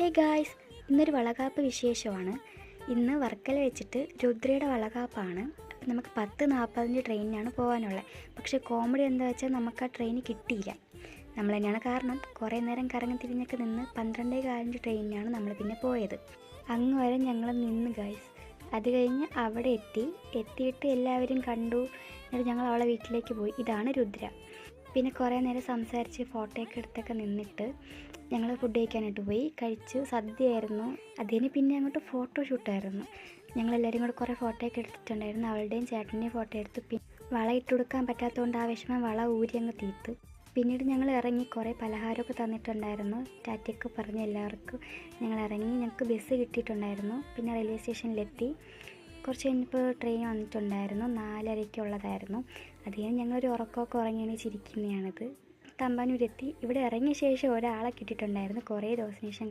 Hey guys, ഇന്നൊരു വളകാപ്പ് വിശേഷമാണ്. ഇന്ന് വർക്കല വെച്ചിട്ട് രുദ്രയുടെ വളകാപ്പാണ്. അപ്പം നമുക്ക് 10:45 ട്രെയിനിനാണ് പോകാനുള്ളത്. പക്ഷേ കോമഡി എന്താ വെച്ചാൽ നമുക്ക് ആ ട്രെയിൻ കിട്ടിയില്ല. നമ്മൾ തന്നെയാണ് കാരണം. കുറേ നേരം കറങ്ങി തിരിഞ്ഞൊക്കെ നിന്ന് 12:15 ട്രെയിനിനാണ് നമ്മൾ പിന്നെ പോയത്. അങ്ങ് വരെ ഞങ്ങൾ നിന്ന് ഗായ്സ്. അത് കഴിഞ്ഞ് അവിടെ എത്തിയിട്ട് എല്ലാവരും കണ്ടു. എന്നിട്ട് ഞങ്ങൾ അവളെ വീട്ടിലേക്ക് പോയി. ഇതാണ് രുദ്ര. പിന്നെ കുറേ നേരം സംസാരിച്ച് ഫോട്ടോയൊക്കെ എടുത്തൊക്കെ നിന്നിട്ട് ഞങ്ങൾ ഫുഡ് കഴിക്കാനായിട്ട് പോയി. കഴിച്ചു. സദ്യയായിരുന്നു. അതിന് പിന്നെ അങ്ങോട്ട് ഫോട്ടോഷൂട്ടായിരുന്നു. ഞങ്ങളെല്ലാവരും കൂടെ കുറേ ഫോട്ടോയൊക്കെ എടുത്തിട്ടുണ്ടായിരുന്നു. അവളുടെയും ചേട്ടൻ്റെയും ഫോട്ടോ എടുത്തു. പിന്നെ വള ഇട്ട് കൊടുക്കാൻ പറ്റാത്തതുകൊണ്ട് ആ വിഷമം വള ഊരി അങ്ങ് തീർത്തു. പിന്നീട് ഞങ്ങൾ ഇറങ്ങി. കുറേ പലഹാരമൊക്കെ തന്നിട്ടുണ്ടായിരുന്നു. ടാറ്റയൊക്കെ പറഞ്ഞ് എല്ലാവർക്കും ഞങ്ങൾ ഇറങ്ങി. ഞങ്ങൾക്ക് ബസ് കിട്ടിയിട്ടുണ്ടായിരുന്നു. പിന്നെ റെയിൽവേ സ്റ്റേഷനിലെത്തി. കുറച്ച് കഴിഞ്ഞപ്പോൾ ട്രെയിൻ വന്നിട്ടുണ്ടായിരുന്നു. 4:30-ക്കുള്ളതായിരുന്നു. അത് കഴിഞ്ഞ് ഞങ്ങളൊരു ഉറക്കമൊക്കെ ഉറങ്ങിയാണ് ചിരിക്കുന്നതാണിത്. തമ്പാനൂരെത്തി. ഇവിടെ ഇറങ്ങിയ ശേഷം ഒരാളെ കിട്ടിയിട്ടുണ്ടായിരുന്നു. കുറേ ദിവസത്തിന് ശേഷം